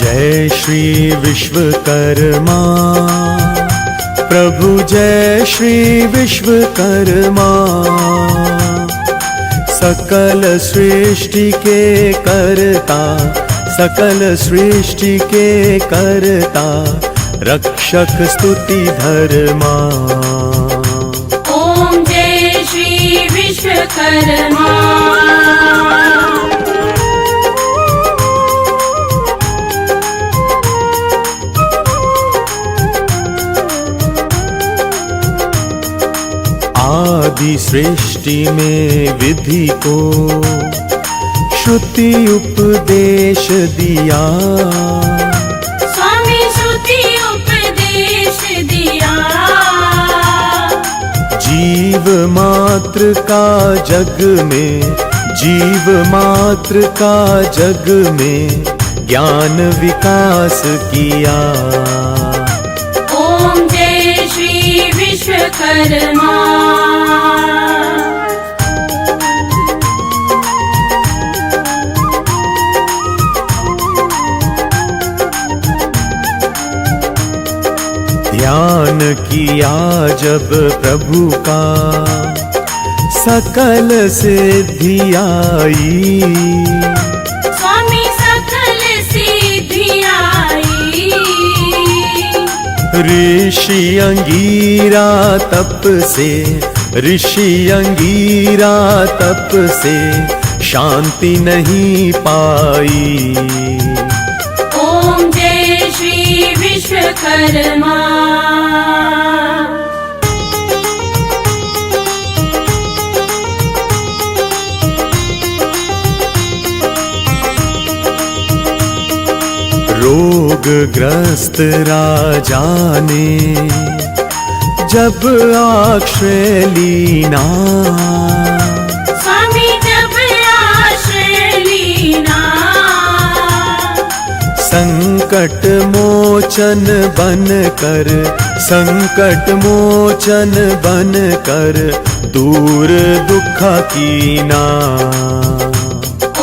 जय श्री विश्वकर्मा प्रभु, जय श्री विश्वकर्मा। सकल सृष्टि के कर्ता, सकल सृष्टि के कर्ता, रक्षक स्तुति धर्मा। ओम जय श्री विश्वकर्मा। आदि सृष्टि में विधि को श्रुति उपदेश दिया, स्वामी श्रुति उपदेश दिया। जीव मात्र का जग में, जीव मात्र का जग में ज्ञान विकास किया। ओम जय श्री विश्वकर्मा। ध्यान किया जब प्रभु का, सकल सिद्धि आई। स्वामी सकल सिद्धि आई। ऋषि अंगीरा तप से, ऋषि अंगीरा तप से शांति नहीं पाई। ओम जय श्री विश्वकर्मा। रोगग्रस्त राजा ने जब आश्रय लीना, स्वामी जब आश्रय लीना। संकट मोचन बनकर, संकट मोचन बनकर दूर दुख कीना।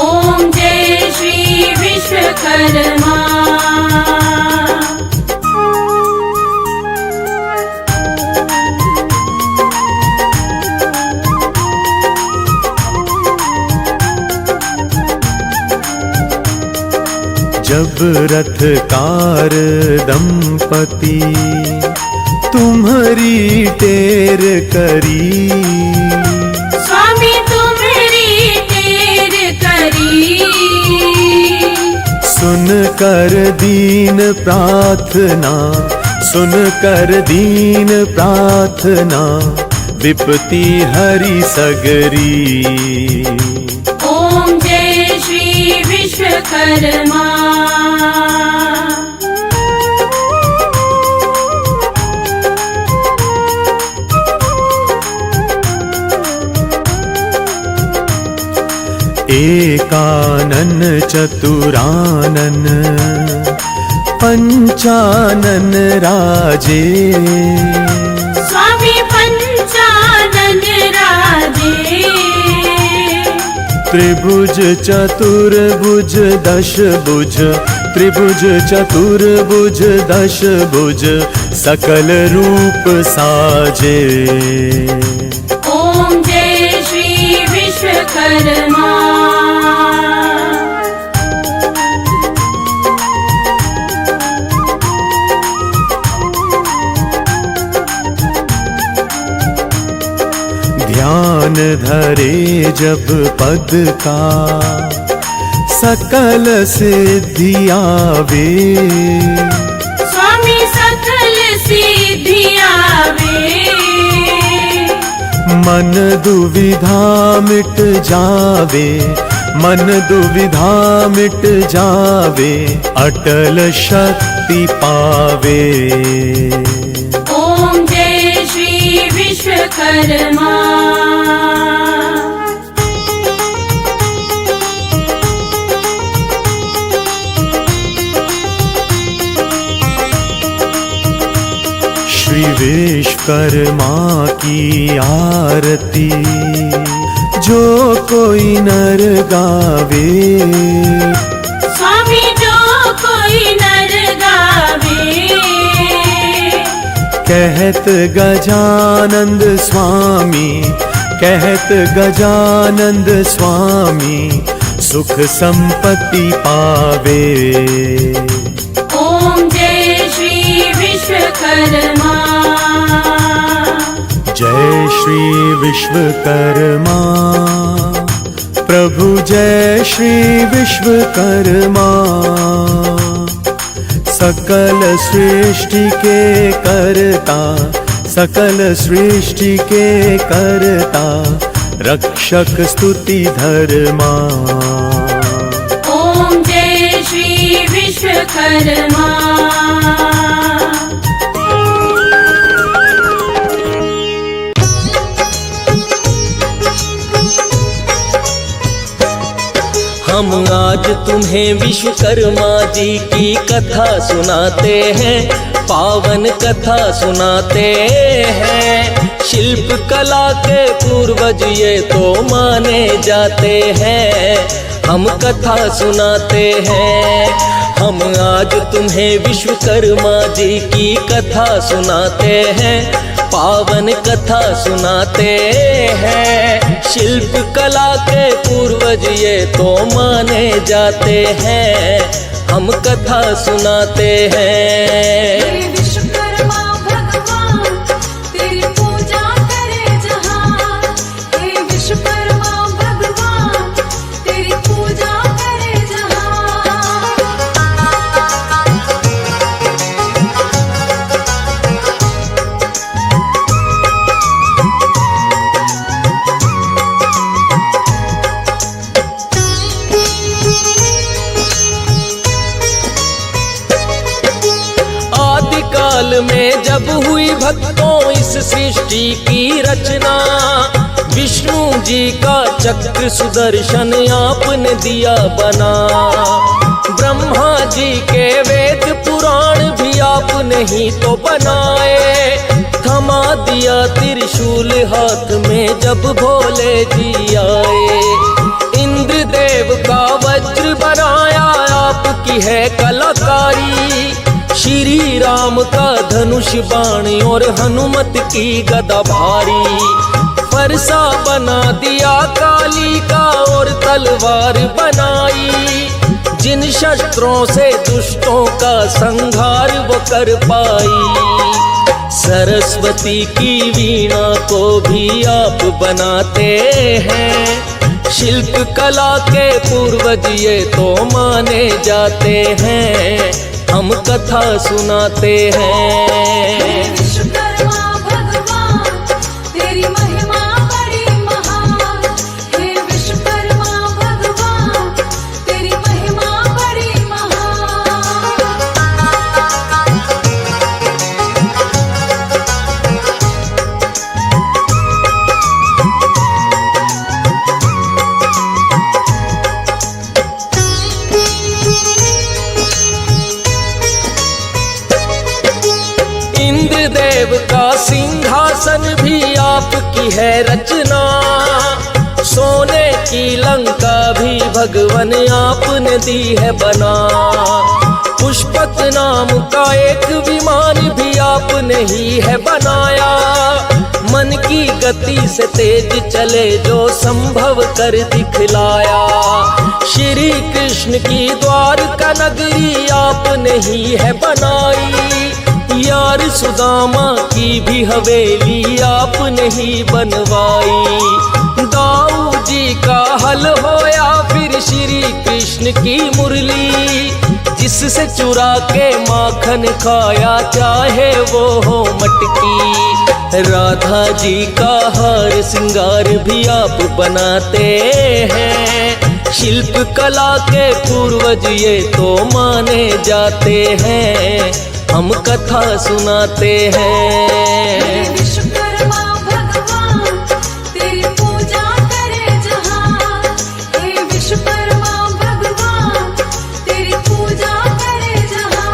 ओम जय श्री विश्वकर्मा। जब रथकार दंपति तुम्हारी टेर करी, स्वामी तुम्हारी टेर करी। सुन कर दीन प्रार्थना, सुन कर दीन प्रार्थना, विपत्ति हरि सगरी। ओम जय श्री विश्वकर्मा। एकानन चतुरानन पंचानन राजे, स्वामी पंचानन राजे। त्रिभुज चतुर्भुज दशभुज, त्रिभुज चतुर्भुज दशभुज सकल रूप साजे। ओम जय श्री विश्वकर्मा। ध्यान धरे जब पद का, सकल सिद्धि आवे। स्वामी सकल सिद्धि आवे। मन दुविधा मिट जावे, मन दुविधा मिट जावे, अटल शक्ति पावे। ओम जय श्री विश्वकर्मा। श्री विश्वकर्मा की आरती जो कोई नर गावे, स्वामी जो कोई कहत गजानंद स्वामी, कहत गजानंद स्वामी, सुख संपत्ति पावे। ओम जय श्री विश्वकर्मा, जय श्री विश्वकर्मा, प्रभु जय श्री विश्वकर्मा। सकल सृष्टि के कर्ता, सकल सृष्टि के कर्ता, रक्षक स्तुति धर्मा। ओम जय श्री विश्वकर्मा। हम आज तुम्हें विश्वकर्मा जी की कथा सुनाते हैं, पावन कथा सुनाते हैं। शिल्प कला के पूर्वज ये तो माने जाते हैं, हम कथा सुनाते हैं। हम आज तुम्हें विश्वकर्मा जी की कथा सुनाते हैं, पावन कथा सुनाते हैं। शिल्प कला के पूर्वज ये तो माने जाते हैं, हम कथा सुनाते हैं। विश्वकर्मा भगवान तेरी पूजा करे जहां, हे विश्वकर्मा भगवान तेरी पूजा करे जहां। आदिकाल में जब हुई भक्तों इस सृष्टि की रचना, विष्णु जी का चक्र सुदर्शन आपने दिया बना। ब्रह्मा जी के वेद पुराण भी आपने ही तो बनाए। थमा दिया त्रिशूल हाथ में जब भोले जी आए। इंद्रदेव का वज्र बनाया आपकी है कलाकारी। श्री राम का धनुष बाण और हनुमत की गदा भारी। फरसा बना दिया काली का और तलवार बनाई। जिन शस्त्रों से दुष्टों का संहार वो कर पाई। सरस्वती की वीणा को भी आप बनाते हैं। शिल्प कला के पूर्वज ये तो माने जाते हैं, हम कथा सुनाते हैं। विश्वकर्मा भगवान तेरी महिमा बड़ी महान, हे विश्वकर्मा भगवान तेरी महिमा बड़ी महान। इंद्रदेव का सिंहासन भी आपकी है रचना। सोने की लंका भी भगवान आपने दी है बना। पुष्पक नाम का एक विमान भी आपने ही है बनाया। मन की गति से तेज चले जो संभव कर दिखलाया। श्री कृष्ण की द्वारका नगरी आपने ही है बनाई। यार सुदामा की भी हवेली आपने ही बनवाई। दाऊ जी का हल होया फिर श्री कृष्ण की मुरली। जिससे चुरा के माखन खाया चाहे वो हो मटकी। राधा जी का हार सिंगार भी आप बनाते हैं। शिल्प कला के पूर्वज ये तो माने जाते हैं, हम कथा सुनाते हैं। विश्वकर्मा भगवान तेरी पूजा करे जहां, हे विश्वकर्मा भगवान तेरी पूजा करे जहां।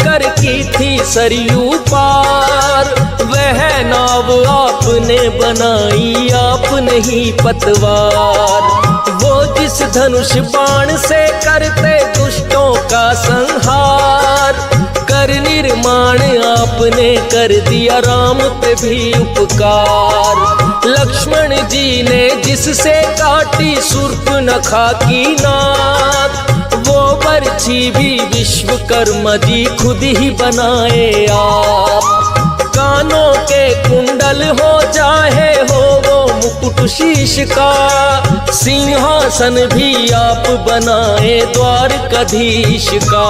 कर की थी सरयू पार, वह नाव आपने बनाई, आपने ही पतवार। वो जिस धनुष बाण से करते दुष्टों का संहार, कर निर्माण आपने कर दिया, राम पे भी उपकार। लक्ष्मण जी ने जिससे काटी शूर्पणखा की नाक, वो बरछी भी विश्वकर्मा जी खुद ही बनाए आप। कानों के कुंडल हो चाहे हो वो मुकुट शीश का, सिंहासन भी आप बनाए द्वारकाधीश का।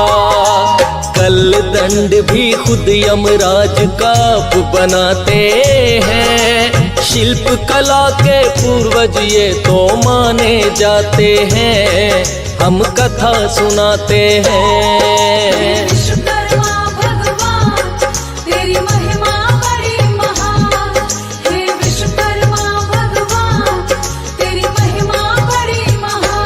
कल दंड भी खुद यमराज का आप बनाते हैं, शिल्प कला के पूर्वज ये तो माने जाते हैं, हम कथा सुनाते हैं। विश्वकर्मा भगवान तेरी महिमा बड़ी महान, हे विश्वकर्मा भगवान तेरी महिमा बड़ी महान।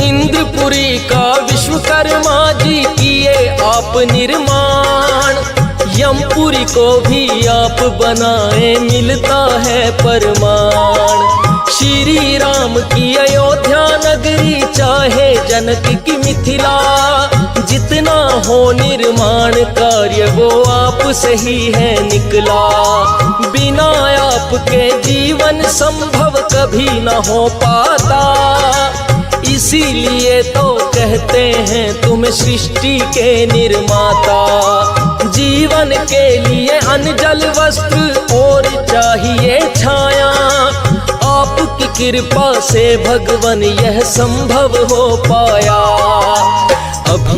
इंद्रपुरी का विश्वकर्मा जी किए आप निर्माण, यमपुरी को भी आप बनाए मिलता है परमाण। श्री राम की अयोध्या नगरी चाहे जनक की मिथिला, जितना हो निर्माण कार्य वो आप से ही है निकला। बिना आपके जीवन संभव कभी न हो पाता, इसीलिए तो कहते हैं तुम सृष्टि के निर्माता। जीवन के लिए अन्न जल वस्त्र और चाहिए छाया, आपकी कृपा से भगवन यह संभव हो पाया। अभी